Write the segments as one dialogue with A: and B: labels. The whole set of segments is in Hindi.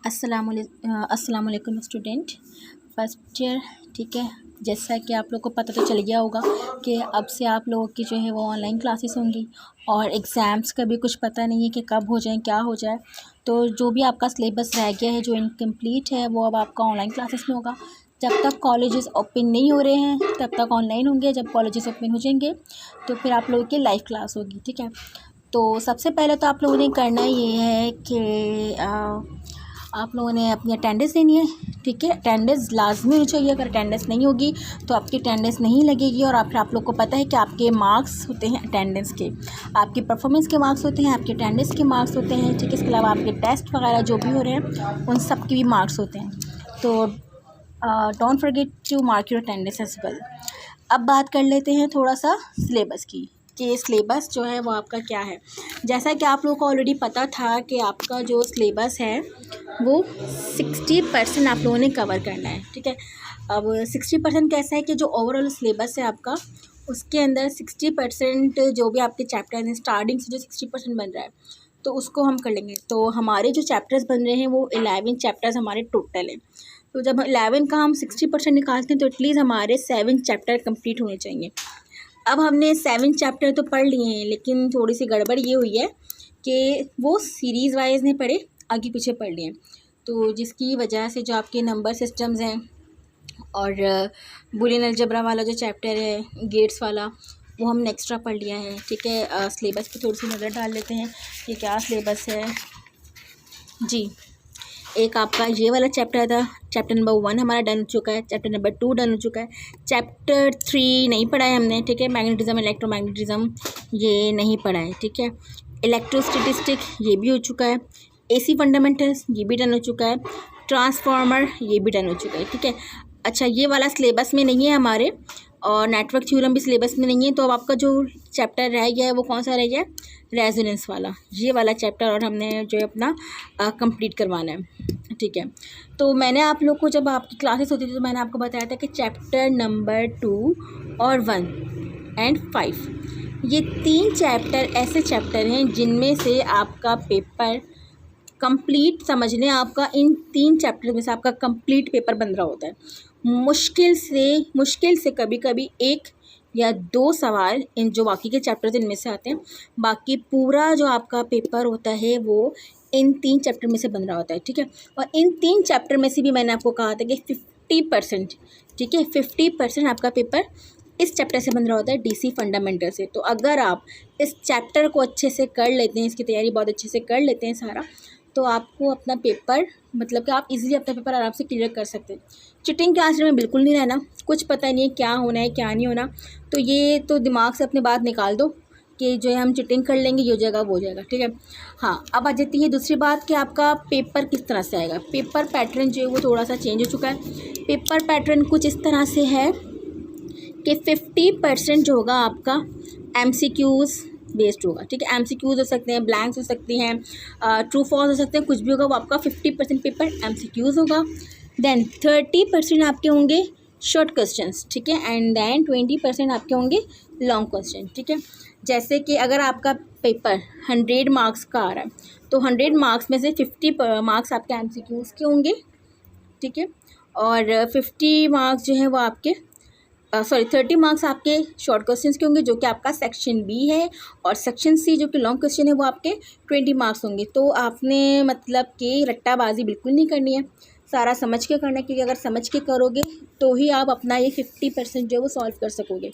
A: अस्सलाम वालेकुम स्टूडेंट फर्स्ट ईयर। ठीक है, जैसा कि आप लोग को पता तो चल गया होगा कि अब से आप लोगों की जो है वो ऑनलाइन क्लासेस होंगी और एग्ज़ाम्स का भी कुछ पता नहीं है कि कब हो जाए क्या हो जाए। तो जो भी आपका सिलेबस रह गया है जो इनकम्प्लीट है वो अब आपका ऑनलाइन क्लासेस में होगा। जब तक कॉलेजेस ओपन नहीं हो रहे हैं तब तक ऑनलाइन होंगे। जब कॉलेजेस ओपन हो जाएंगे तो फिर आप लोगों की लाइव क्लास होगी। ठीक है, तो सबसे पहले तो आप लोगों ने करना ये है कि आप लोगों ने अपनी अटेंडेंस लेनी है। ठीक है, अटेंडेंस लाजमी होनी चाहिए। अगर अटेंडेंस नहीं होगी तो आपकी अटेंडेंस नहीं लगेगी। और फिर आप लोग को पता है कि आपके मार्क्स होते हैं अटेंडेंस के, आपकी परफॉर्मेंस के मार्क्स होते हैं, आपके अटेंडेंस के मार्क्स होते हैं। ठीक है, इसके अलावा आपके टेस्ट वगैरह जो भी हो रहे हैं उन सब के भी मार्क्स होते हैं। तो don't forget to mark your attendance as well. अब बात कर लेते हैं थोड़ा सा सिलेबस की कि सिलेबस जो है वो आपका क्या है। जैसा कि आप लोगों को ऑलरेडी पता था कि आपका जो सिलेबस है वो 60% आप लोगों ने कवर करना है। ठीक है, अब 60% कैसा है कि जो ओवरऑल सिलेबस है आपका उसके अंदर 60% जो भी आपके चैप्टर हैं स्टार्टिंग से जो 60% बन रहा है तो उसको हम कर लेंगे। तो हमारे जो चैप्टर्स बन रहे हैं वो 11 चैप्टर्स हमारे टोटल हैं। तो जब 11 का हम 60% निकालते हैं तो एटलीस्ट हमारे 7 चैप्टर कंप्लीट होने चाहिए। अब हमने 7 चैप्टर तो पढ़ लिए हैं लेकिन थोड़ी सी गड़बड़ ये हुई है कि वो सीरीज़ वाइज नहीं पढ़े, आगे पीछे पढ़ लिए। तो जिसकी वजह से जो आपके नंबर सिस्टम्स हैं और बूलियन अलजेब्रा वाला जो चैप्टर है गेट्स वाला वो हमने एक्स्ट्रा पढ़ लिया है। ठीक है, सिलेबस पे थोड़ी सी नज़र डाल लेते हैं कि क्या सिलेबस है। जी, एक आपका ये वाला चैप्टर था, चैप्टर नंबर 1 हमारा डन हो चुका है, चैप्टर नंबर 2 डन हो चुका है, चैप्टर 3 नहीं पढ़ा है हमने। ठीक है, मैग्नेटिज्म इलेक्ट्रोमैग्नेटिज्म ये नहीं पढ़ा है। ठीक है, इलेक्ट्रोस्टैटिस्टिक ये भी हो चुका है, एसी फंडामेंटल्स ये भी डन हो चुका है, ट्रांसफार्मर ये भी डन हो चुका है। ठीक है, अच्छा ये वाला सिलेबस में नहीं है हमारे और नेटवर्क थ्योरम भी सिलेबस में नहीं है। तो अब आपका जो चैप्टर रह गया है वो कौन सा रह गया है, रेजोनेंस वाला, ये वाला चैप्टर और हमने जो है अपना कंप्लीट करवाना है। ठीक है, तो मैंने आप लोग को जब आपकी क्लासेस होती थी तो मैंने आपको बताया था कि चैप्टर नंबर 2 और 1 एंड 5 ये 3 चैप्टर ऐसे चैप्टर हैं जिनमें से आपका पेपर कंप्लीट समझ लें, आपका इन 3 चैप्टर में से आपका कंप्लीट पेपर बन रहा होता है। मुश्किल से कभी कभी 1 या 2 सवाल इन जो बाकी के चैप्टर्स इनमें से आते हैं, बाकी पूरा जो आपका पेपर होता है वो इन 3 चैप्टर में से बन रहा होता है। ठीक है, और इन 3 चैप्टर में से भी मैंने आपको कहा था कि 50%, ठीक है 50% आपका पेपर इस चैप्टर से बन रहा होता है, डीसी फंडामेंटल से। तो अगर आप इस चैप्टर को अच्छे से कर लेते हैं, इसकी तैयारी बहुत अच्छे से कर लेते हैं सारा, तो आपको अपना पेपर मतलब कि आप इजीली अपना पेपर आराम से क्लियर कर सकते हैं। चिटिंग के आंसर में बिल्कुल नहीं रहना, कुछ पता नहीं है क्या होना है क्या नहीं होना, तो ये तो दिमाग से अपनी बात निकाल दो कि जो है हम चिटिंग कर लेंगे ये हो जाएगा वो हो जाएगा। ठीक है, हाँ अब आ जाती है दूसरी बात कि आपका पेपर किस तरह से आएगा। पेपर पैटर्न जो है वो थोड़ा सा चेंज हो चुका है। पेपर पैटर्न कुछ इस तरह से है कि 50% जो होगा आपका MCQs बेस्ड होगा। ठीक है, MCQs हो सकते हैं, ब्लैंक्स हो सकती हैं, ट्रू फॉल्स हो सकते हैं, कुछ भी होगा वो आपका 50% पेपर MCQs होगा। देन 30% आपके होंगे शॉर्ट क्वेश्चंस। ठीक है, एंड देन 20% आपके होंगे लॉन्ग क्वेश्चन। ठीक है, जैसे कि अगर आपका पेपर 100 मार्क्स का आ रहा है तो 100 मार्क्स में से 50 मार्क्स आपके MCQs के होंगे। ठीक है, और 50 मार्क्स जो है वो आपके 30 मार्क्स आपके शॉर्ट क्वेश्चंस के होंगे जो कि आपका सेक्शन बी है, और सेक्शन सी जो कि लॉन्ग क्वेश्चन है वो आपके 20 मार्क्स होंगे। तो आपने मतलब कि रट्टाबाजी बिल्कुल नहीं करनी है, सारा समझ के करना है, क्योंकि अगर समझ के करोगे तो ही आप अपना ये 50% जो है वो सॉल्व कर सकोगे।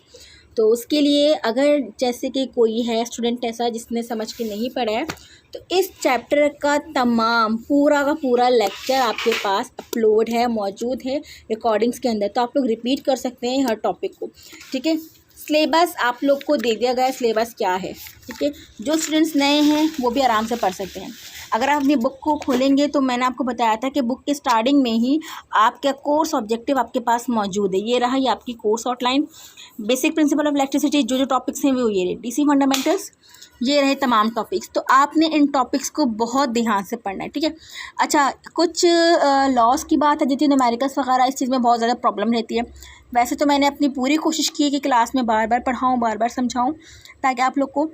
A: तो उसके लिए अगर जैसे कि कोई है स्टूडेंट ऐसा जिसने समझ के नहीं पढ़ा है तो इस चैप्टर का तमाम पूरा का पूरा लेक्चर आपके पास अपलोड है, मौजूद है रिकॉर्डिंग्स के अंदर, तो आप लोग रिपीट कर सकते हैं हर टॉपिक को। ठीक है, सिलेबस आप लोग को दे दिया गया है, सिलेबस क्या है। ठीक है, जो स्टूडेंट्स नए हैं वो भी आराम से पढ़ सकते हैं। अगर आप अपनी बुक को खोलेंगे तो मैंने आपको बताया था कि बुक के स्टार्टिंग में ही आपका कोर्स ऑब्जेक्टिव आपके पास मौजूद है। ये रहा ये आपकी course outline, basic principle of electricity जो टॉपिक्स हैं वो ये रहे, डीसी फंडामेंटल्स ये रहे तमाम टॉपिक्स। तो आपने इन टॉपिक्स को बहुत ध्यान से पढ़ना है। ठीक है, अच्छा कुछ लॉस की बात है जैसे न्यूमेरिकल्स वगैरह, इस चीज़ में बहुत ज़्यादा प्रॉब्लम रहती है। वैसे तो मैंने अपनी पूरी कोशिश की है कि क्लास में बार बार पढ़ाऊँ, बार बार समझाऊँ, ताकि आप लोग को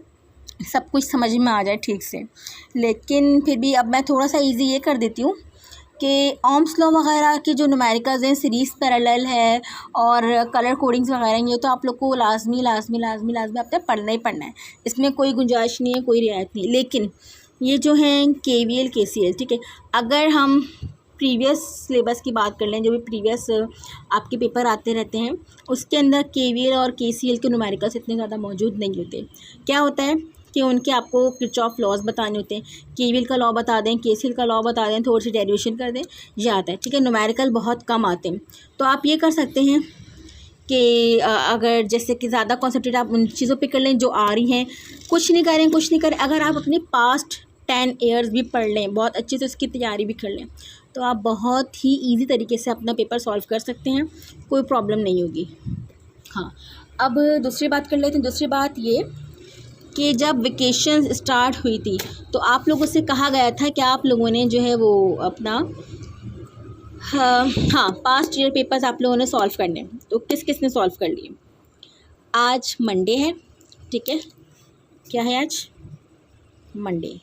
A: सब कुछ समझ में आ जाए ठीक से। लेकिन फिर भी अब मैं थोड़ा सा इजी ये कर देती हूँ कि ओम्स लॉ वगैरह के जो न्यूमेरिकल्स हैं, सीरीज़ पैरेलल है और कलर कोडिंग्स वगैरह, ये तो आप लोग को लाजमी आपने पढ़ना ही पढ़ना है, इसमें कोई गुंजाइश नहीं है, कोई रियायत नहीं। लेकिन ये जो है KVL KCL, ठीक है, अगर हम प्रीवियस सिलेबस की बात कर लें, जो भी प्रीवियस आपके पेपर आते रहते हैं, उसके अंदर KVL और KCL के न्यूमेरिकल्स इतने ज़्यादा मौजूद नहीं होते। क्या होता है कि उनके आपको किरचॉफ लॉज बताने होते हैं, KVL का लॉ बता दें, KCL का लॉ बता दें, थोड़ी सी डेरिवेशन कर दें, ये आता है, ठीक है। न्यूमेरिकल बहुत कम आते हैं, तो आप ये कर सकते हैं कि अगर जैसे कि ज़्यादा कॉन्सेंट्रेट आप उन चीज़ों पे कर लें जो आ रही हैं, कुछ नहीं करें, अगर आप अपने पास्ट 10 ईयर्स भी पढ़ लें, बहुत अच्छे से उसकी तैयारी भी कर लें, तो आप बहुत ही ईजी तरीके से अपना पेपर सॉल्व कर सकते हैं, कोई प्रॉब्लम नहीं होगी। हाँ, अब दूसरी बात कर लेते हैं। दूसरी बात ये कि जब वेकेशन स्टार्ट हुई थी तो आप लोगों से कहा गया था कि आप लोगों ने जो है वो अपना हाँ पास्ट ईयर पेपर्स आप लोगों ने सॉल्व करने, तो किस किस ने सॉल्व कर लिए। आज मंडे है, ठीक है, क्या है आज? मंडे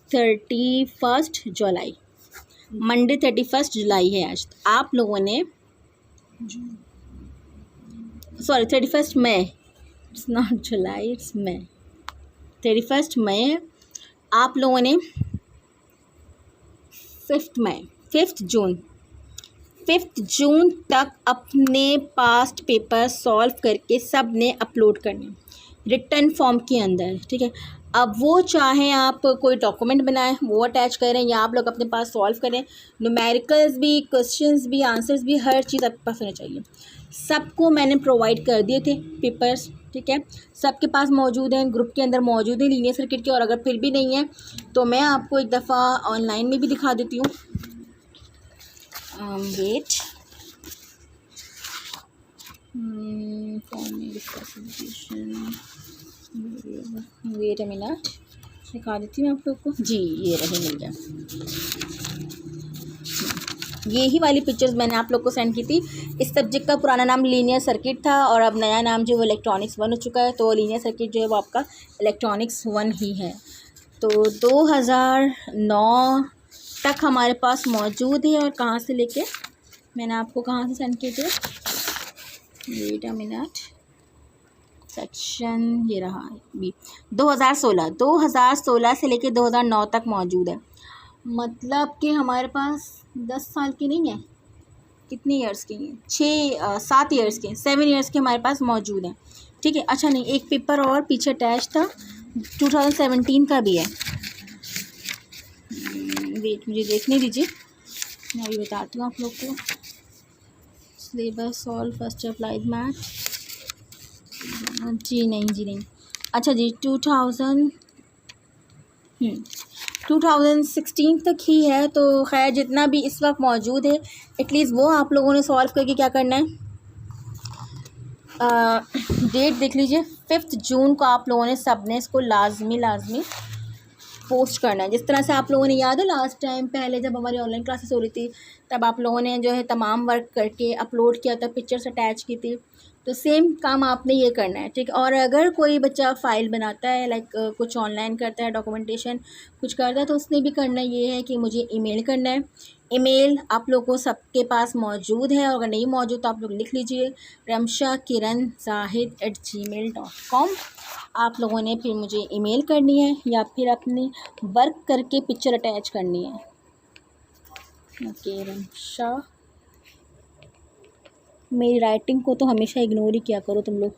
A: 31 जुलाई, मंडे 31 जुलाई है आज। तो आप लोगों ने 31 मई, इट्स नॉट जुलाई, इट्स मई, 31 मई आप लोगों ने 5 जून तक अपने पास्ट पेपर सॉल्व करके सब ने अपलोड करने रिटर्न फॉर्म के अंदर, ठीक है। अब वो चाहे आप कोई डॉक्यूमेंट बनाएं, वो अटैच करें, या आप लोग अपने पास सॉल्व करें, न्यूमेरिकल्स भी, क्वेश्चंस भी, आंसर्स भी, हर चीज़ आपके पास होनी चाहिए। सबको मैंने प्रोवाइड कर दिए थे पेपर्स, ठीक है, सबके पास मौजूद हैं, ग्रुप के अंदर मौजूद हैं लीनियर सर्किट के। और अगर फिर भी नहीं है तो मैं आपको एक दफ़ा ऑनलाइन में भी दिखा देती हूँ। वेट वेट अ मिनट, दिखा देती हूँ आप लोग को। जी, ये रहे, मिल गया। ये ही वाली पिक्चर्स मैंने आप लोग को सेंड की थी। इस सब्जेक्ट का पुराना नाम लीनियर सर्किट था और अब नया नाम जो वो इलेक्ट्रॉनिक्स 1 हो चुका है। तो लीनियर सर्किट जो है वो आपका इलेक्ट्रॉनिक्स 1 ही है। तो 2009 तक हमारे पास मौजूद है। और कहाँ से लेके, मैंने आपको कहाँ से सेंड किए थे, वेट अ मिनट, सेक्शन ये रहा भी 2016 से लेके 2009 तक मौजूद है। मतलब कि हमारे पास 10 साल की नहीं है, कितने ईयर्स की हैं, 7 ईयर्स के, 7 ईयर्स के हमारे पास मौजूद हैं, ठीक है। अच्छा नहीं, एक पेपर और पीछे अटैच था 2017 का भी है। वेट, मुझे देखने दीजिए, मैं अभी बताती हूँ आप लोग को। Syllabus solve first applied math, जी नहीं, अच्छा जी 2016 तक ही है। तो खैर जितना भी इस वक्त मौजूद है एटलीस्ट वो आप लोगों ने सॉल्व करके क्या करना है, डेट देख लीजिए, 5 जून को आप लोगों ने सब ने इसको लाजमी पोस्ट करना है। जिस तरह से आप लोगों ने, याद है लास्ट टाइम पहले जब हमारी ऑनलाइन क्लासेस हो रही थी तब आप लोगों ने जो है तमाम वर्क करके अपलोड किया था, पिक्चर्स अटैच की थी, तो सेम काम आपने ये करना है, ठीक है। और अगर कोई बच्चा फ़ाइल बनाता है, लाइक कुछ ऑनलाइन करता है, डॉक्यूमेंटेशन कुछ करता है, तो उसने भी करना ये है कि मुझे ईमेल करना है। ईमेल आप लोगों को सबके पास मौजूद है, और अगर नहीं मौजूद तो आप लोग लिख लीजिए, ramshakiranzahid@gmail.com। आप लोगों ने फिर मुझे ईमेल करनी है या फिर अपनी वर्क करके पिक्चर अटैच करनी है। ओके, रमशा, मेरी राइटिंग को तो हमेशा इग्नोर ही किया करो तुम लोग।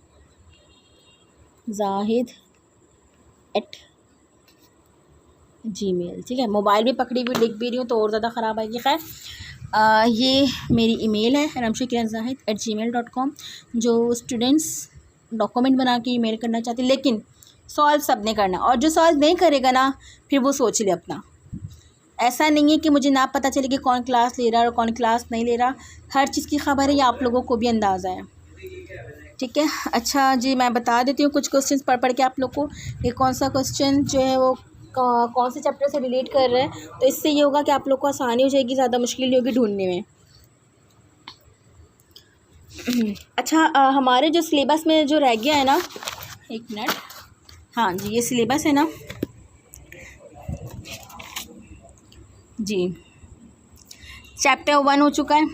A: zahid@gmail, ठीक है। मोबाइल भी पकड़ी हुई लिख भी रही हूँ तो और ज़्यादा ख़राब आएगी। खैर ये मेरी ईमेल है ramshakiranzahid@gmail.com। जो स्टूडेंट्स डॉक्यूमेंट बना के ईमेल करना चाहते, लेकिन सॉल्व सब ने करना, और जो सॉल्व नहीं करेगा ना फिर वो सोच ले अपना। ऐसा नहीं है कि मुझे ना पता चले कि कौन क्लास ले रहा है और कौन क्लास नहीं ले रहा, हर चीज़ की खबर है, ये आप लोगों को भी अंदाज़ा है, ठीक है। अच्छा जी, मैं बता देती हूँ कुछ क्वेश्चंस पढ़ के आप लोग को, ये कौन सा क्वेश्चन जो है वो कौन से चैप्टर से रिलेट कर रहे हैं, तो इससे ये होगा कि आप लोग को आसानी हो जाएगी, ज़्यादा मुश्किल नहीं होगी ढूंढने में। अच्छा, हमारे जो सिलेबस में जो रह गया है ना, एक मिनट, हाँ जी, ये सिलेबस है ना, जी, चैप्टर 1 हो चुका है,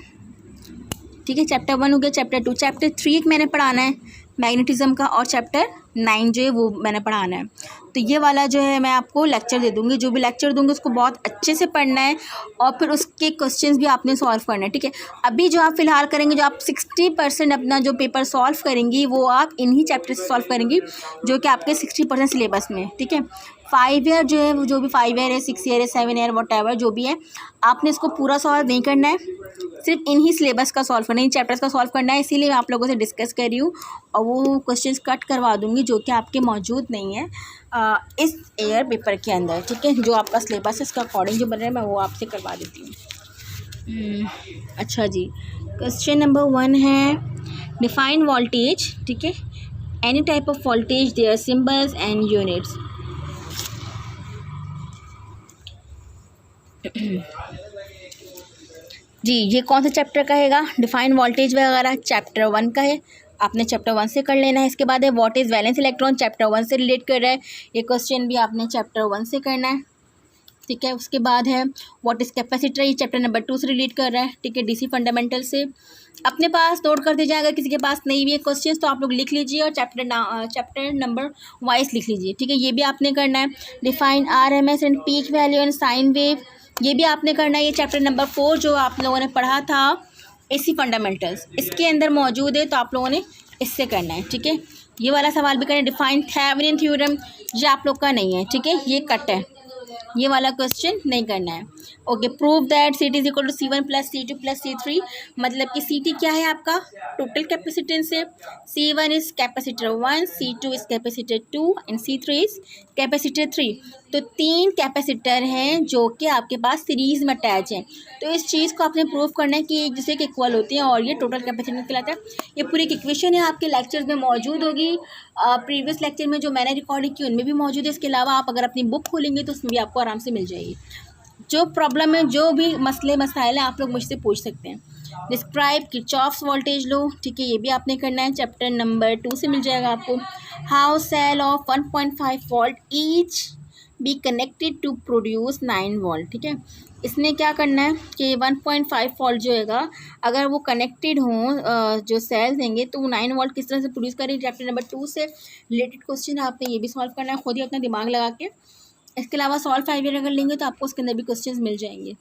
A: ठीक है, चैप्टर 1 हो गया। चैप्टर 2, चैप्टर 3 एक मैंने पढ़ाना है मैग्नेटिज्म का, और चैप्टर 9 जो है वो मैंने पढ़ाना है। तो ये वाला जो है मैं आपको लेक्चर दे दूँगी, जो भी लेक्चर दूँगी उसको बहुत अच्छे से पढ़ना है और फिर उसके क्वेश्चंस भी आपने सॉल्व करना है, ठीक है। अभी जो आप फ़िलहाल करेंगे, जो आप 60% अपना जो पेपर सॉल्व करेंगी वो आप इन्हीं चैप्टर से सॉल्व करेंगी, जो कि आपके 60% सिलेबस में, ठीक है। 5 ईयर जो है वो, जो भी 5 ईयर है, 6 ईयर है, 7 ईयर, व्हाटएवर जो भी है, आपने इसको पूरा सॉल्व नहीं करना है, सिर्फ इन्हीं सिलेबस का सॉल्व करना है, इन चैप्टर्स का सॉल्व करना है। इसीलिए मैं आप लोगों से डिस्कस कर रही हूँ और वो क्वेश्चंस कट करवा दूँगी जो कि आपके मौजूद नहीं है इस ईयर पेपर के अंदर, ठीक है। जो आपका सिलेबस है उसका अकॉर्डिंग जो बन रहा है मैं वो आपसे करवा देती हूँ। अच्छा जी, क्वेश्चन नंबर 1 है डिफाइन वोल्टेज, ठीक है, any type of voltage, their symbols and units. जी, ये कौन सा चैप्टर का हैगा? डिफाइन वोल्टेज वगैरह चैप्टर 1 का है, आपने चैप्टर 1 से कर लेना है। इसके बाद है what is valence electron, chapter 1 से रिलेट कर रहा है, ये क्वेश्चन भी आपने चैप्टर 1 से करना है, ठीक है। उसके बाद है व्हाट इज़ कैपेसिटर, ये चैप्टर नंबर 2 से रिलेट कर रहा है, ठीक है, डीसी फंडामेंटल से। अपने पास नोट कर दीजिए, अगर किसी के पास नहीं भी है क्वेश्चन तो आप लोग लिख लीजिए और चैप्टर नंबर वाइज लिख लीजिए, ठीक है, ये भी आपने करना है। Define RMS and peak value and sine wave, ये भी आपने करना है। ये चैप्टर नंबर 4 जो आप लोगों ने पढ़ा था AC फंडामेंटल्स, इसके अंदर मौजूद है, तो आप लोगों ने इससे करना है, ठीक है। ये वाला सवाल भी करना है। डिफाइन थेवेनिन थ्योरम, ये आप लोग का नहीं है, ठीक है, ये कट है, ये वाला क्वेश्चन नहीं करना है। Okay, prove that CT is equal to C1 plus C2 plus C3, मतलब कि CT क्या है आपका टोटल कैपेसिटेंस है, C1 is capacitor 1, C2 is capacitor 2 and C3 is capacitor 3। तो 3 कैपेसिटर हैं जो कि आपके पास सीरीज़ में अटैच हैं। तो इस चीज़ को आपने प्रूव करना है कि एक दूसरे के इक्वल होती हैं और ये टोटल कैपेसिटेंस कहलाता है। ये पूरी एक इक्वेशन है, आपके लेक्चर्स में मौजूद होगी, प्रीवियस लेक्चर में जो मैंने रिकॉर्डिंग की उनमें भी मौजूद है। इसके अलावा आप अगर अपनी बुक खोलेंगे तो उसमें भी आपको आराम से मिल जाएगी। जो प्रॉब्लम है, जो भी मसाइल है, आप लोग मुझसे पूछ सकते हैं। डिस्क्राइब किरचॉफ्स वोल्टेज लॉ, ठीक है, ये भी आपने करना है, चैप्टर नंबर 2 से मिल जाएगा आपको। How cell of 1.5 volt each be connected to produce 9 volt, ठीक है। इसमें क्या करना है कि 1.5 वोल्ट जो हैगा, अगर वो कनेक्टेड हों जो सेल्स देंगे तो वो 9 वोल्ट किस तरह से प्रोड्यूस करें, चैप्टर नंबर 2 से रिलेटेड क्वेश्चन है, आपने ये भी सॉल्व करना है खुद ही अपना दिमाग लगा के। इसके अलावा सॉल्व 5 ईयर अगर लेंगे तो आपको उसके अंदर भी क्वेश्चंस मिल जाएंगे।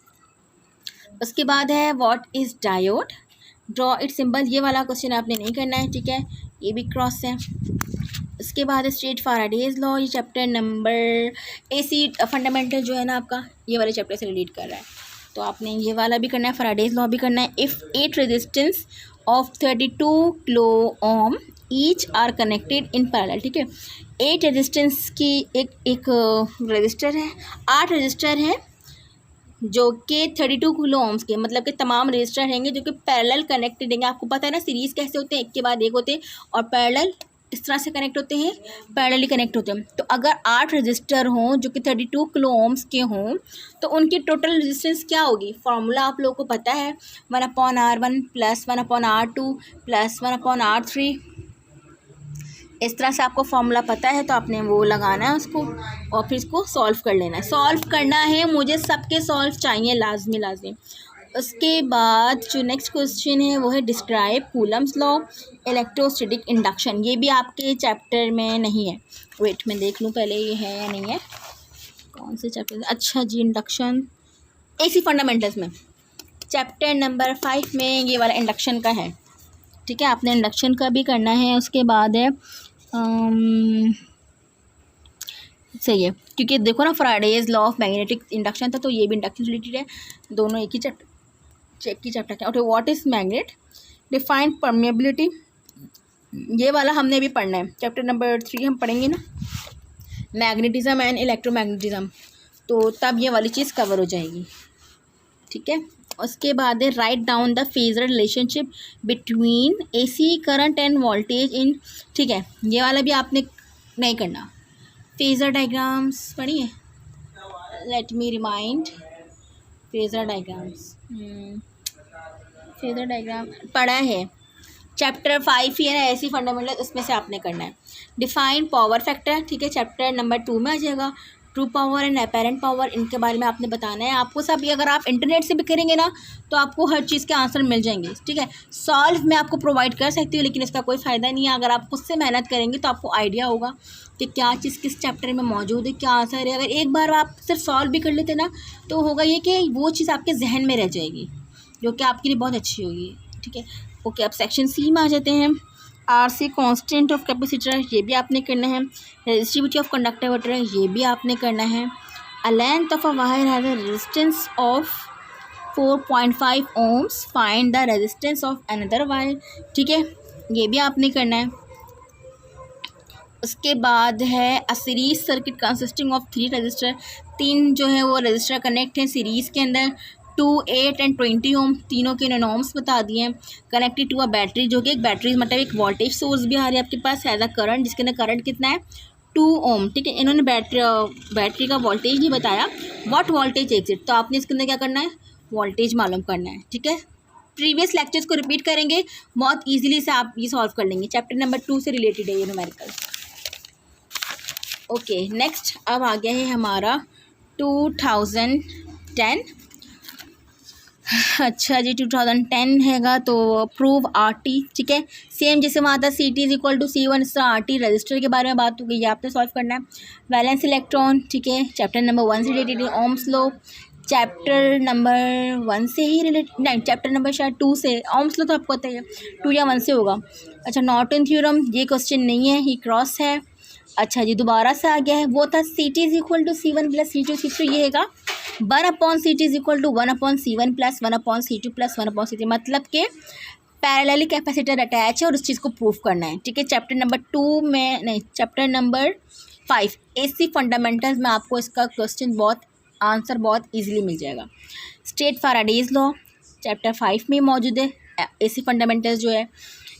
A: उसके बाद है what is diode, draw it symbol, ये वाला क्वेश्चन आपने नहीं करना है, ठीक है, ये भी क्रॉस है। उसके बाद स्टेट फैराडेज लॉ, ये चैप्टर नंबर AC फंडामेंटल जो है ना आपका, ये वाले चैप्टर से रिलेट कर रहा है, तो आपने ये वाला भी करना है, फैराडेज लॉ भी करना है। If 8 resistance of 32 kilo ohm each are connected in parallel, ठीक है, 8 रेजिस्टेंस की एक रजिस्टर है, 8 रजिस्टर हैं जो कि 32 किलो ओम्स के, मतलब कि तमाम रजिस्टर रहेंगे जो कि पैरेलल कनेक्टेड रहेंगे। आपको पता है ना सीरीज़ कैसे होते हैं, एक के बाद एक होते हैं, और पैरेलल इस तरह से कनेक्ट होते हैं, पैरेलली कनेक्ट होते हैं। तो अगर 8 रजिस्टर हों जो कि 32 किलो ओम्स के हों तो उनकी टोटल रेजिस्टेंस क्या होगी, फार्मूला आप लोगों को पता है, 1/R1 plus 1/R2 plus 1/R3, इस तरह से आपको फॉर्मूला पता है, तो आपने वो लगाना है उसको और फिर इसको सॉल्व कर लेना है। सॉल्व करना है, मुझे सबके सॉल्व चाहिए लाजमी। उसके बाद जो नेक्स्ट क्वेश्चन है वो है describe Coulomb's law electrostatic induction, ये भी आपके चैप्टर में नहीं है। वेट मैं देख लूँ पहले ये है या नहीं है, कौन से चैप्टर, अच्छा जी, इंडक्शन AC फंडामेंटल्स में चैप्टर नंबर 5 में ये वाला इंडक्शन का है, ठीक है, आपने इंडक्शन का भी करना है। उसके बाद है सही है, क्योंकि देखो ना Faraday's law of magnetic induction था, तो ये भी इंडक्शन रिलेटेड है, दोनों एक ही चैप्टर के। और what is magnet, define permeability, ये वाला हमने भी पढ़ना है, चैप्टर नंबर 3 हम पढ़ेंगे ना, मैग्नेटिज्म एंड इलेक्ट्रोमैग्नेटिज्म, तो तब ये वाली चीज़ कवर हो जाएगी, ठीक है। उसके बाद है write down the phasor relationship between AC current and voltage in, ठीक है, ये वाला भी आपने नहीं करना। फेजर डायग्राम्स पढ़ी है, let me remind, phasor diagram पढ़ा है, चैप्टर 5 ही है ना AC फंडामेंटल, उसमें से आपने करना है। डिफाइन पावर फैक्टर, ठीक है, चैप्टर नंबर 2 में आ जाएगा। True power and apparent power, इनके बारे में आपने बताना है आपको सब। अगर आप इंटरनेट से भी करेंगे ना तो आपको हर चीज़ के आंसर मिल जाएंगे, ठीक है। सॉल्व मैं आपको प्रोवाइड कर सकती हूँ, लेकिन इसका कोई फ़ायदा नहीं है। अगर आप खुद से मेहनत करेंगे तो आपको आइडिया होगा कि क्या चीज़ किस चैप्टर में मौजूद है, क्या आंसर है। अगर एक बार आप सिर्फ सॉल्व भी कर लेते ना तो होगा ये कि वो चीज़ आपके जहन में रह जाएगी, जो कि आपके लिए बहुत अच्छी होगी, ठीक है। ओके, अब सेक्शन सी में आ जाते हैं। RC कांस्टेंट ऑफ कैपेसिटर, ये भी आपने करना है। रेजिस्टिविटी ऑफ कंडक्टर, ये भी आपने करना है। A length of a wire has a resistance of 4.5 ohms, find the resistance of another wire, ठीक है, ये भी आपने करना है। उसके बाद है a series circuit consisting of 3 register, 3 जो है वो रजिस्टर कनेक्ट हैं सीरीज़ के अंदर। 2, 8 एंड 20 ओम, तीनों के नॉर्म्स बता दिए हैं। कनेक्टेड टू अ बैटरी, जो कि एक बैटरी मतलब एक वोल्टेज सोर्स भी आ रही है आपके पास एज अ करंट, जिसके अंदर करंट कितना है 2 ओम, ठीक है। इन्होंने बैटरी का वोल्टेज नहीं बताया, व्हाट वोल्टेज एग्जिट, तो आपने इसके अंदर क्या करना है, वोल्टेज मालूम करना है, ठीक है। प्रीवियस लेक्चर्स को रिपीट करेंगे, बहुत ईजिली से आप ये सॉल्व कर लेंगे। चैप्टर नंबर 2 से रिलेटेड है ये न्यूमेरिकल। ओके, नेक्स्ट अब आ गया है हमारा 2010। अच्छा जी, 2010 हैगा तो प्रूव RT, ठीक है। सेम जैसे वहाँ था CT is equal to C1, इस तरह RT रजिस्टर के बारे में बात हो गई, ये आपने सॉल्व करना है। वैलेंस इलेक्ट्रॉन, ठीक है, चैप्टर नंबर 1 से रिलेटेड है। ओम्स लॉ चैप्टर नंबर 1 से ही रिलेटेड, नहीं चैप्टर नंबर शायद 2 से। ओम्स लॉ तो आपको पता है 2 या 1 से होगा। अच्छा, नॉर्टन थ्योरम, ये क्वेश्चन नहीं है, ये क्रॉस है। अच्छा जी, दोबारा से आ गया है, वो था CT is equal to C1 plus C2, C3, ये हैगा 1/CT is equal to 1/C1 plus 1/C2 plus 1/C3, मतलब कि पैरेलली कैपेसिटर अटैच है और उस चीज़ को प्रूफ करना है, ठीक है। चैप्टर नंबर 2 में नहीं, चैप्टर नंबर 5 AC फंडामेंटल्स में आपको इसका क्वेश्चन आंसर बहुत ईजिली मिल जाएगा। स्टेट फैराडेज लॉ चैप्टर 5 में मौजूद है। AC फंडामेंटल्स जो है।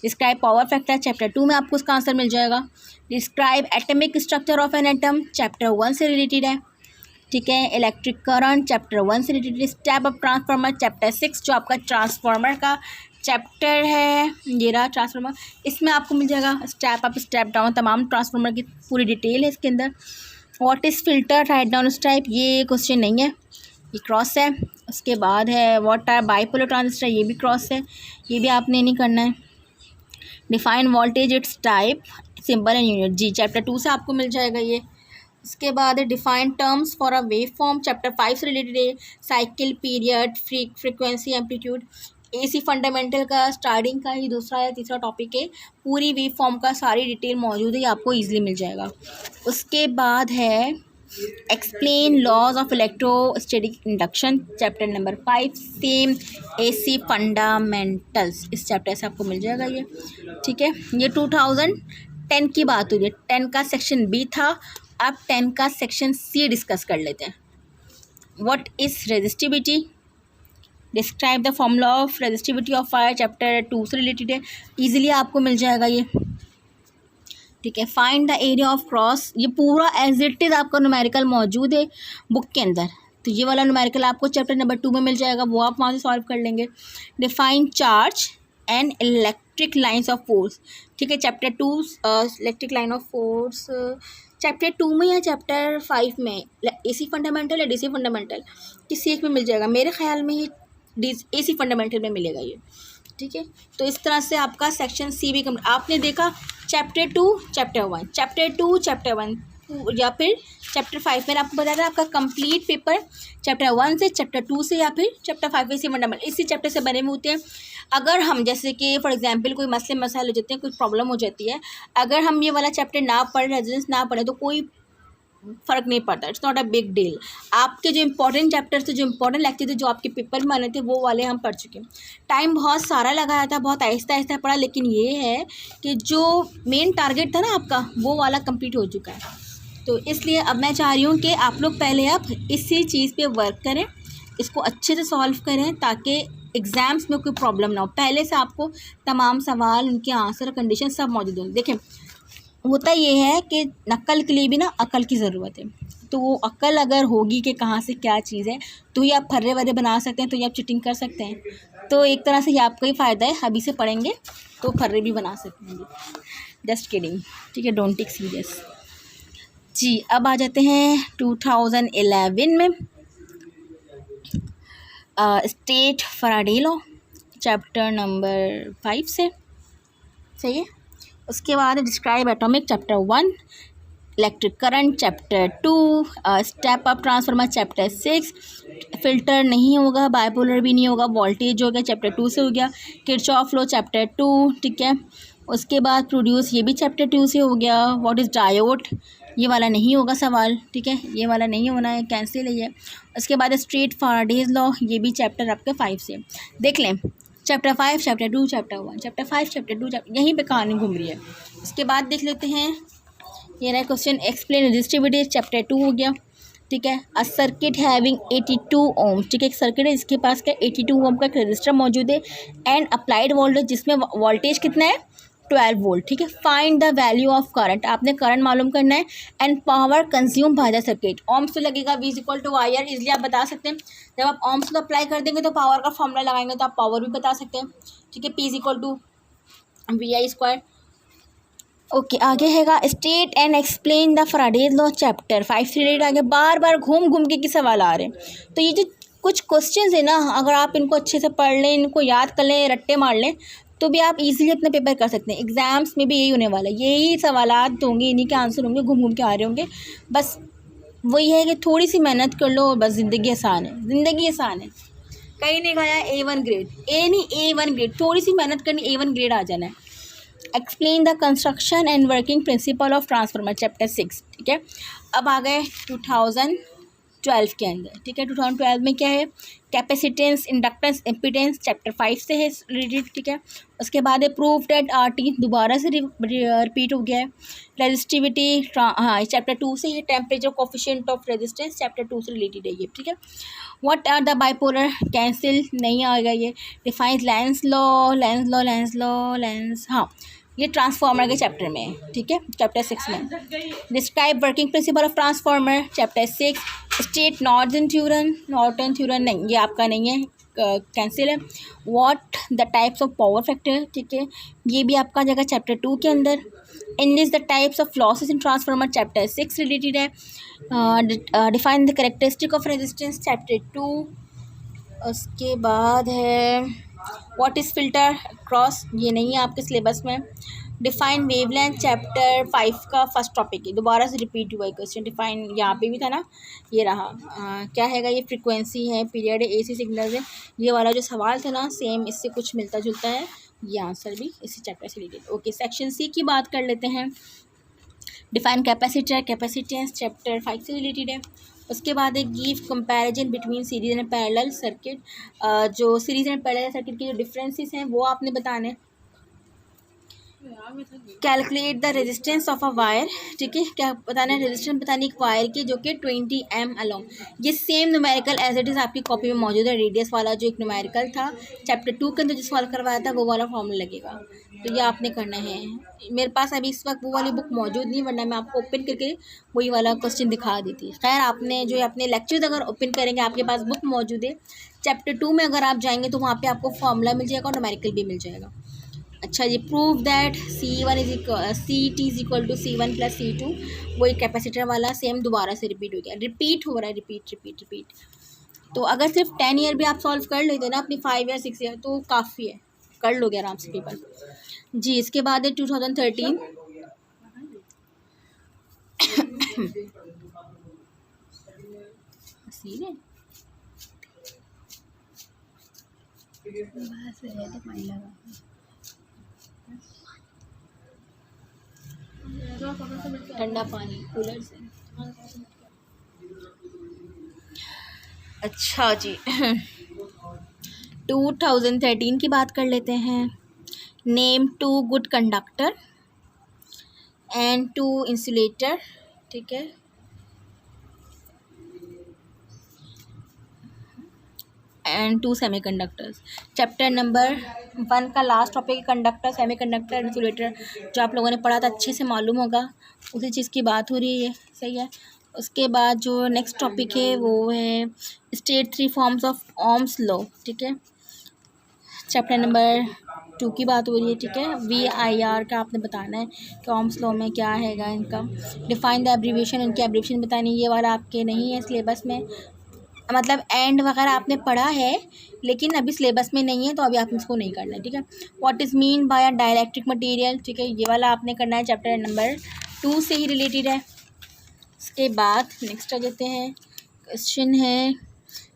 A: डिस्क्राइब पावर फैक्टर, चैप्टर 2 में आपको उसका आंसर मिल जाएगा। Describe atomic structure of an atom, chapter 1 से रिलेटेड है, ठीक है। इलेक्ट्रिक करंट, चैप्टर 1 से related. Step up transformer, chapter 6 जो आपका ट्रांसफार्मर का चैप्टर है, ये रहा ट्रांसफार्मर, इसमें आपको मिल जाएगा स्टेप अप स्टेप डाउन, तमाम ट्रांसफार्मर की पूरी डिटेल है इसके अंदर। What is filter, write down उस टाइप, ये क्वेश्चन नहीं है, ये क्रॉस है। उसके बाद है व्हाट आर बाइपोलर ट्रांजिस्टर, ये भी क्रॉस है, ये भी आपने नहीं करना है। Define voltage, its type, symbol and unit, जी चैप्टर 2 से आपको मिल जाएगा ये। उसके बाद है define terms for a wave form, chapter 5 से रिलेटेड है। Cycle, period, frequency, amplitude, AC fundamental का स्टार्टिंग का ही दूसरा या तीसरा टॉपिक है, पूरी वेव फॉर्म का सारी डिटेल मौजूद है, ये आपको ईजिली मिल जाएगा। उसके बाद है explain laws of electrostatic induction, chapter number 5, same AC fundamentals, इस चैप्टर से आपको मिल जाएगा ये, ठीक है। ये 2010 की बात हुई है, 10 का सेक्शन B था, अब 10 का सेक्शन C डिस्कस कर लेते हैं। What is resistivity, describe the formula of resistivity of fire, chapter 2 से रिलेटेड है, ईजिली आपको मिल जाएगा ये, ठीक है। Find the area of cross, ये पूरा एज इट इज़ आपका न्यूमेरिकल मौजूद है बुक के अंदर, तो ये वाला न्यूमेरिकल आपको चैप्टर नंबर 2 में मिल जाएगा, वो आप वहाँ से सॉल्व कर लेंगे। Define charge and electric lines of force, ठीक है, chapter 2 electric line of force, chapter 2 में या चैप्टर 5 में, AC फंडामेंटल या DC फंडामेंटल, किसी एक में मिल जाएगा, मेरे ख्याल में ये AC फंडामेंटल में मिलेगा ये, ठीक है। तो इस तरह से आपका सेक्शन C भी आपने देखा, चैप्टर 2 चैप्टर 1, चैप्टर 2 चैप्टर 1 या फिर चैप्टर 5, मैंने आपको बताया था आपका कंप्लीट पेपर चैप्टर 1 से, चैप्टर 2 से या फिर चैप्टर 5 से फंडामेंटल इसी चैप्टर से बने हुए होते हैं। अगर हम जैसे कि फॉर एग्जांपल कोई मसले मसाइल हो जाते हैं, कुछ प्रॉब्लम हो जाती है, अगर हम ये वाला चैप्टर ना पढ़ें, रेजिडेंस ना पढ़ें, तो कोई फ़र्क नहीं पड़ता, it's not a big deal. आपके जो इंपॉर्टेंट चैप्टर्स थे, जो इंपॉर्टेंट लेक्चर थे, जो आपके पेपर में आने थे, वो वाले हम पढ़ चुके हैं। टाइम बहुत सारा लगाया था, बहुत आहिस्ता आहिस्ता पढ़ा, लेकिन ये है कि जो मेन टारगेट था ना आपका, वो वाला कंप्लीट हो चुका है। तो इसलिए अब मैं चाह रही हूँ कि आप लोग पहले आप इसी चीज़ पे वर्क करें, इसको अच्छे से सॉल्व करें, ताकि एग्ज़ाम्स में कोई प्रॉब्लम ना हो। पहले से आपको तमाम सवाल, उनके आंसर, कंडीशन सब मौजूद हों। देखें, होता ये है कि नकल के लिए भी ना अकल की ज़रूरत है, तो वो अकल अगर होगी कि कहाँ से क्या चीज़ है, तो ही आप फर्रे वर्रे बना सकते हैं, तो ये आप चिटिंग कर सकते हैं। तो एक तरह से ये आपका ही फ़ायदा है, अभी से पढ़ेंगे तो फर्रे भी बना सकते हैं। जस्ट किडिंग, ठीक है, डोंट टेक सीरियस। जी अब आ जाते हैं 2011 में state Faraday law chapter number 5 से, सही है। उसके बाद describe atomic chapter 1, electric current chapter 2, step up transformer chapter 6, filter नहीं होगा, बाइपोलर भी नहीं होगा, वोल्टेज हो गया चैप्टर 2 से हो गया, किरचॉफ लॉ चैप्टर 2, ठीक है। उसके बाद प्रोड्यूस ये भी चैप्टर 2 से हो गया। व्हाट इज़ डायोड, ये वाला नहीं होगा सवाल, ठीक है, ये वाला नहीं होना है, कैंसिल है ये। उसके बाद स्ट्रेट फैराडेज लॉ, ये भी चैप्टर आपके 5 से। देख लें chapter 5, chapter 2, chapter 1, chapter 5, chapter 2, यहीं पे कहानी घूम रही है। उसके बाद देख लेते हैं, ये रहा क्वेश्चन एक्सप्लेन रेजिस्टिविटी चैप्टर 2 हो गया, ठीक है। अ सर्किट हैविंग 82 ओम, ठीक है, एक सर्किट है जिसके पास क्या 82 ओम का एक रजिस्टर मौजूद है एंड अप्लाइड वोल्टेज, जिसमें वोल्टेज कितना है 12 वोल्ट, ठीक है। Find the value of current, आपने करंट मालूम करना है and power consume by the circuit. Ohm's तो लगेगा V = IR, इसलिए आप बता सकते हैं। जब आप ओम्स को अप्लाई कर देंगे तो पावर का फॉर्मूला लगाएंगे तो आप पावर भी बता सकते हैं, ठीक है। P = VI²। ओके आगे हैगा state and explain the Faraday's law chapter 5 से रिलेटेड। आगे बार बार घूम घूम के सवाल आ रहे हैं, तो ये जो कुछ क्वेश्चंस है ना, अगर आप इनको अच्छे से पढ़ लें, इनको याद कर लें, रट्टे मार लें, तो भी आप इजीली अपना पेपर कर सकते हैं। एग्जाम्स में भी यही होने वाला है, यही सवालात होंगे, इन्हीं के आंसर होंगे, घूम घूम के आ रहे होंगे। बस वही है कि थोड़ी सी मेहनत कर लो, बस ज़िंदगी आसान है, ज़िंदगी आसान है। कहीं नहीं गया A1 ग्रेड, A1 ग्रेड, थोड़ी सी मेहनत करनी A1 ग्रेड आ जाना है। Explain the construction and working principle of transformer chapter 6, ठीक है। अब आ गए 2012 के अंदर, ठीक है। 2012 में क्या है, कैपेसिटेंस, इंडक्टेंस, इम्पीडेंस चैप्टर 5 से है रिलेटेड, ठीक है। उसके बाद है प्रूफ दैट RT, दोबारा से रिपीट हो गया है। रेजिस्टिविटी, हाँ चैप्टर 2 से, ये temperature coefficient of resistance chapter 2 से रिलेटेड है ये, ठीक है। What are the bipolar, cancel नहीं आएगा ये। डिफाइंस लेंस लॉ, हाँ ये ट्रांसफार्मर के चैप्टर में है, ठीक है, चैप्टर 6 में। Describe working principle of transformer chapter 6। State Norton theorem नहीं, ये आपका नहीं है, कैंसिल है। What the types of power factor, ठीक है, ये भी आपका जगह चैप्टर 2 के अंदर। इंडिस the types of losses in transformer chapter 6 related है। Define the characteristic of resistance chapter 2। उसके बाद है व्हाट इज़ फिल्टर क्रॉस, ये नहीं है आपके सिलेबस में। डिफाइन वेवलेंथ चैप्टर 5 का फर्स्ट टॉपिक है, दोबारा से रिपीट हुआ है क्वेश्चन। डिफाइन यहाँ पे भी था ना, ये रहा क्या हैगा, ये फ्रीक्वेंसी है, पीरियड है, AC सिग्नल है। ये वाला जो सवाल था ना, सेम इससे कुछ मिलता जुलता है, ये आंसर भी इसी चैप्टर से रिलेटेड। ओके सेक्शन C की बात कर लेते हैं। डिफाइन कैपेसिटर, कैपेसिटेंस चैप्टर 5 से रिलेटेड है। उसके बाद एक give comparison between series and parallel circuit, जो सीरीज एंड पैरेलल सर्किट के जो डिफरेंसेस हैं वो आपने बताने। Calculate the resistance of a wire, ठीक है, क्या बताना है, रेजिस्टेंस बतानी एक वायर की जो कि 20 m अलोंग। ये same numerical as it is आपकी कॉपी में मौजूद है। रेडियस वाला जो एक न्यूमेरिकल था चैप्टर 2 के अंदर जो सवाल करवाया था, वो वाला फॉर्मूला लगेगा, तो ये आपने करना है। मेरे पास अभी इस वक्त वो वाली बुक मौजूद नहीं, वरना मैं आपको ओपन करके वही वाला क्वेश्चन दिखा देती। खैर आपने जो अपने लेक्चर्स अगर ओपन करेंगे, आपके पास बुक मौजूद है, चैप्टर 2 में अगर आप जाएंगे तो वहाँ पे आपको फॉर्मूला मिल जाएगा और न्यूमेरिकल भी मिल जाएगा। अच्छा जी, prove that C1 CT = C1 + C2, वही कैपेसिटर वाला सेम दोबारा से रिपीट हो गया, रिपीट हो रहा है, रिपीट। तो अगर सिर्फ 10 ईयर भी आप सॉल्व कर लेते ना अपनी 5 या 6 ईयर, तो काफ़ी है, कर लोगे आराम से पेपर जी। इसके बाद है 2013 ठंडा पानी कूलर से। अच्छा जी 2013 की बात कर लेते हैं। Name 2 good conductor and 2 insulator, ठीक है। And 2 semiconductors. चैप्टर नंबर 1 का last topic conductor, semiconductor, insulator, जो आप लोगों ने पढ़ा था अच्छे से मालूम होगा, उसी चीज़ की बात हो रही है, सही है। उसके बाद जो नेक्स्ट टॉपिक है वो है state 3 forms of Ohm's law, ठीक है। चैप्टर नंबर 2 की बात हो रही है, ठीक है। VIR का आपने बताना है कि ओम्स लॉ में क्या हैगा इनका। डिफाइन द एब्रीविएशन, इनकी एब्रीविएशन बतानी, ये वाला आपके नहीं है सिलेबस में, मतलब एंड वगैरह आपने पढ़ा है लेकिन अभी सिलेबस में नहीं है, तो अभी आपने इसको नहीं करना है, ठीक है। What is mean by a dielectric material, ठीक है, ये वाला आपने करना है, चैप्टर नंबर 2 से ही रिलेटेड है। इसके बाद नेक्स्ट आ जाते हैं, क्वेश्चन है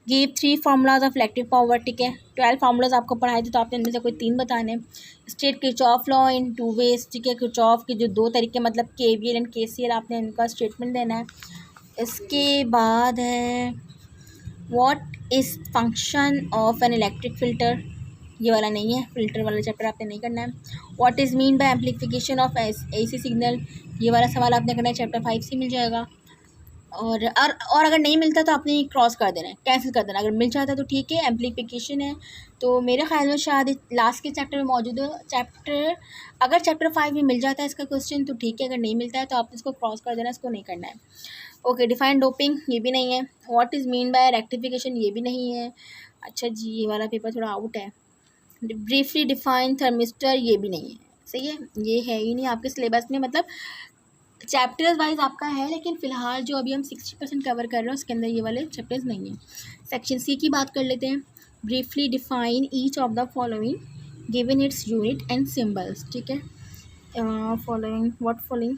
A: give 3 formulas of electric power, ठीक है। 12 फार्मूलाज आपको पढ़ाए थे, तो आपने इनमें से कोई 3 बताने हैं। State Kirchhoff law in 2 ways, ठीक है, किरचॉफ के जो 2 तरीके मतलब KVL एंड KCL, आपने इनका स्टेटमेंट देना है। इसके बाद है what is function of an electric filter, ये वाला नहीं है, फ़िल्टर वाला चैप्टर आपने नहीं करना है। What is mean by amplification of AC signal, ये वाला सवाल आपने करना है, चैप्टर 5 से मिल जाएगा। और अगर नहीं मिलता तो आपने क्रॉस कर देना है, कैंसिल कर देना। अगर मिल जाता तो ठीक है, एम्प्लीफिकेशन है तो मेरे ख्याल में शायद लास्ट के चैप्टर में मौजूद है चैप्टर। अगर चैप्टर 5 में मिल जाता है इसका क्वेश्चन तो ठीक है, अगर नहीं मिलता है तो आपने इसको क्रॉस कर देना, इसको नहीं करना है। ओके, डिफाइन डोपिंग, ये भी नहीं है। What is mean by rectification, ये भी नहीं है। अच्छा जी, ये वाला पेपर थोड़ा आउट है। ब्रीफली डिफाइन थर्मिस्टर, ये भी नहीं है। सही है, ये है ही नहीं आपके सिलेबस में, मतलब चैप्टर्स वाइज आपका है, लेकिन फ़िलहाल जो अभी हम 60% कवर कर रहे हैं उसके अंदर ये वाले चैप्टर्स नहीं हैं। सेक्शन C की बात कर लेते हैं। Briefly define each of the following given its unit and symbols, ठीक है। फॉलोइंग व्हाट फॉलोइंग,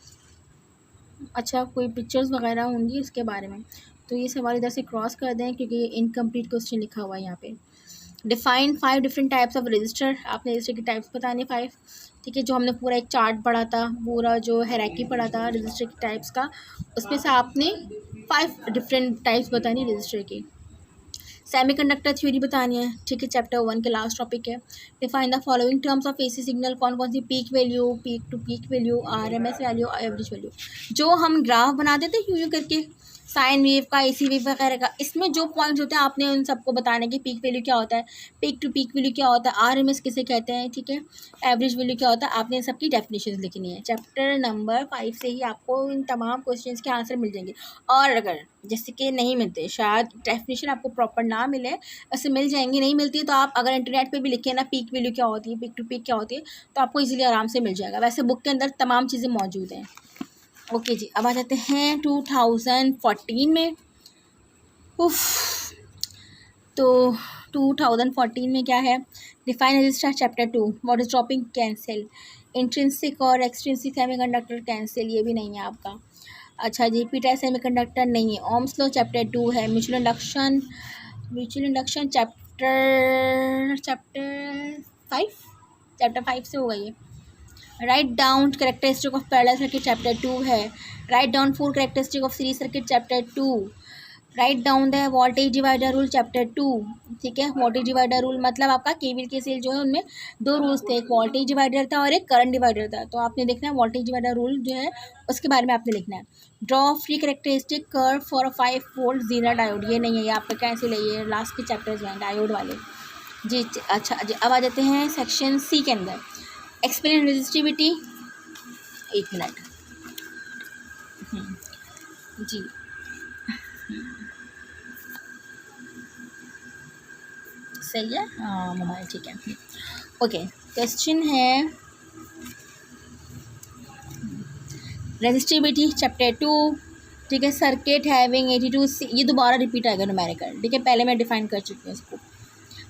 A: अच्छा कोई पिक्चर्स वगैरह होंगी उसके बारे में, तो ये सवाल इधर से क्रॉस कर दें क्योंकि ये इनकम्प्लीट क्वेश्चन लिखा हुआ है यहाँ पे। Define 5 different types of register, आपने रजिस्टर के टाइप्स बताने 5, ठीक है। जो हमने पूरा एक चार्ट पढ़ा था, पूरा जो हायरार्की पढ़ा था रजिस्टर के टाइप्स का, उसमें से आपने 5 डिफरेंट टाइप्स बतानी रजिस्टर की। सेमीकंडक्टर थ्योरी बतानी है, ठीक है, चैप्टर 1 के लास्ट टॉपिक है। Define the following terms of AC signal, कौन कौन सी peak value, peak to peak value, RMS value, average value. जो हम ग्राफ बनाते थे यूँ करके साइन वेव का, AC वेव वगैरह का, इसमें जो पॉइंट्स होते हैं आपने उन सबको बताने की पीक वैल्यू क्या होता है, पीक टू पीक वैल्यू क्या होता है, RMS किसे कहते हैं, ठीक है, एवरेज वैल्यू क्या होता है, आपने इन सबकी डेफिनेशन लिखनी है। चैप्टर नंबर 5 से ही आपको इन तमाम क्वेश्चंस के आंसर मिल जाएंगे। और अगर जैसे कि नहीं मिलते, शायद डेफिनेशन आपको प्रॉपर ना मिले, ऐसे मिल जाएंगी, नहीं मिलती तो आप अगर इंटरनेट पे भी लिखें ना पीक वैल्यू क्या होती है, पीक टू पीक क्या होती है, तो आपको इजीली आराम से मिल जाएगा। वैसे बुक के अंदर तमाम चीज़ें मौजूद हैं। ओके जी, अब आ जाते हैं 2014 में। उफ, तो 2014 में क्या है, define register chapter 2, what is dropping cancel, intrinsic और एक्सट्रिंसिक सेमीकंडक्टर कैंसिल, ये भी नहीं है आपका। अच्छा जी, पी टाइप सेमीकंडक्टर नहीं है। ओम्स लॉ चैप्टर 2 है। म्यूचुअल इंडक्शन चैप्टर 5 से होगा ये। Write down characteristic of parallel circuit chapter 2 है। Write down 4 characteristic of series circuit chapter 2। Right down the voltage divider rule chapter 2, ठीक है। वोल्टेज डिवाइडर रूल मतलब आपका KVL KCL जो है उनमें 2 रूल्स थे, एक वोल्टेज डिवाइडर था और एक करंट डिवाइडर था, तो आपने देखना है वोल्टेज डिवाइडर रूल जो है उसके बारे में आपने लिखना है। Draw free characteristic curve for a 5 volt जीरा डायोड, ये नहीं है, ये आपका कैंसिल है, ये लास्ट के चैप्टर्स हैं डायोड वाले जी। अच्छा जी, अब आ जाते हैं सेक्शन C के अंदर। एक्सप्लेन रेजिस्टिविटी, 1 मिनट जी। सही है, हाँ मोबाइल ठीक है। ओके, क्वेश्चन है रेजिस्टिविटी चैप्टर 2, ठीक है। सर्किट हैविंग 82, ये दोबारा रिपीट आएगा न्यूमेरिकल, ठीक है, पहले मैं डिफाइन कर चुकी हूँ इसको।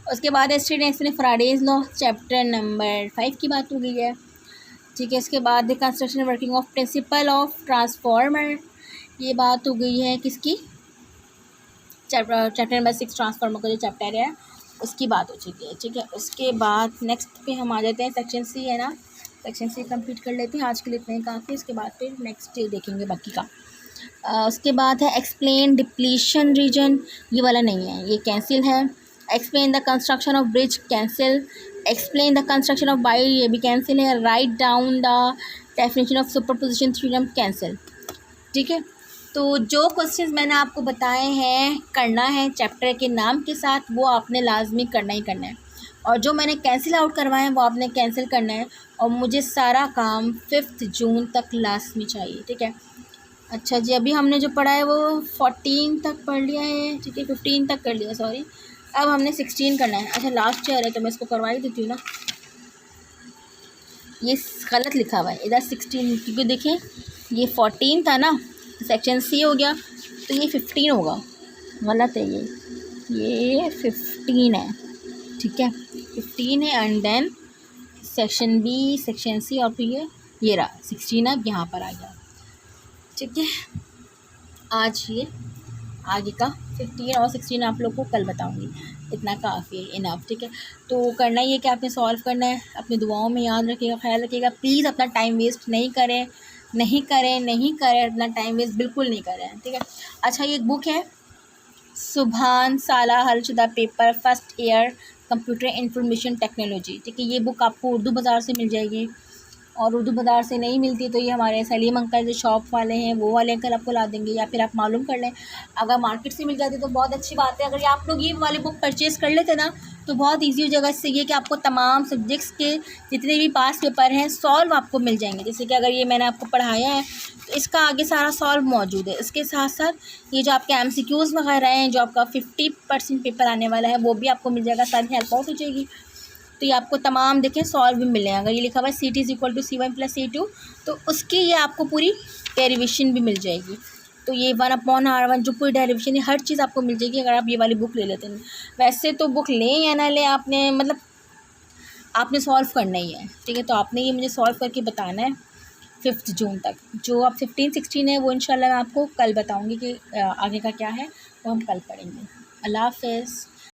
A: उसके बाद state Faraday's law chapter number 5 की बात हो गई है, ठीक है। इसके बाद the construction working of principle of transformer, ये बात हो गई है किसकी, चैप्टर नंबर 6 ट्रांसफार्मर का जो चैप्टर है उसकी बात हो चुकी है, ठीक है। उसके बाद नेक्स्ट पे हम आ जाते हैं सेक्शन C है ना, सेक्शन C कंप्लीट कर लेते हैं, आज के लिए इतने काफ़ी। उसके बाद फिर नेक्स्ट देखेंगे बाकी का। उसके बाद है एक्सप्लेन डिप्लीशन रीजन, ये वाला नहीं है, ये कैंसिल है। Explain the construction of bridge cancel. Explain the construction of wire, ये भी कैंसिल है। Write down the definition of superposition theorem cancel, ठीक है। तो जो क्वेश्चंस मैंने आपको बताए हैं करना है चैप्टर के नाम के साथ, वो आपने लाजमी करना ही करना है, और जो मैंने कैंसिल आउट करवाए हैं वो आपने कैंसिल करना है, और मुझे सारा काम 5 जून तक लाजमी चाहिए, ठीक है। अच्छा जी, अभी हमने जो पढ़ा है वो 14 तक पढ़ लिया है, ठीक है, 15 तक कर लिया, सॉरी। अब हमने 16 करना है। अच्छा लास्ट ईयर है तो मैं इसको करवा ही देती हूँ ना। ये गलत लिखा हुआ है इधर 16, क्योंकि देखें ये 14 था ना, सेक्शन सी हो गया, तो ये 15 होगा, गलत है ये 15 है, ठीक है 15 है। And then section B, section C, और फिर ये रहा 16, अब यहाँ पर आ गया, ठीक है। आज ये आगे का 15 और 16 आप लोग को कल बताऊंगी, इतना काफ़ी है, इनफ, ठीक है। तो करना ही है कि आपने सॉल्व करना है, अपनी दुआओं में याद रखिएगा, ख्याल रखिएगा, प्लीज़ अपना टाइम वेस्ट नहीं करें, नहीं करें, नहीं करें, अपना टाइम वेस्ट बिल्कुल नहीं करें, ठीक है। अच्छा, ये एक बुक है सुभान साला हलशुदा paper first year computer information technology, ठीक है। ये बुक आपको उर्दू बाज़ार से मिल जाएगी, और उर्दू बाज़ार से नहीं मिलती तो ये हमारे सलीम अंकल जो शॉप वाले हैं वो वाले अंकल आपको ला देंगे, या फिर आप मालूम कर लें, अगर मार्केट से मिल जाती तो बहुत अच्छी बात है। अगर आप लोग ये वाली बुक परचेज़ कर लेते ना तो बहुत ईजी हो जाएगा, इससे ये कि आपको तमाम सब्जेक्ट्स के जितने भी पास पेपर हैं सॉल्व आपको मिल जाएंगे। जैसे कि अगर ये मैंने आपको पढ़ाया है तो इसका आगे सारा सॉल्व मौजूद है, इसके साथ साथ ये जो आपके MCQs वगैरह हैं, जो आपका 50% पेपर आने वाला है वो भी आपको मिल जाएगा, सारी हेल्प आउट हो जाएगी। तो ये आपको तमाम देखें सॉल्व भी मिले हैं। अगर ये लिखा हुआ है CT = C1 + C2, तो उसकी ये आपको पूरी डेरिवेशन भी मिल जाएगी। तो ये 1/R1 जो पूरी डेरिवेशन है, हर चीज़ आपको मिल जाएगी अगर आप ये वाली बुक ले लेते हैं। वैसे तो बुक लें या ना लें, आपने मतलब आपने सॉल्व करना ही है, ठीक है। तो आपने ये मुझे सॉल्व करके बताना है 5 जून तक। जो आप 15-16 है वो इंशाल्लाह मैं आपको कल बताऊँगी कि आगे का क्या है, वो हम कल पढ़ेंगे। अल्लाह हाफ़िज़।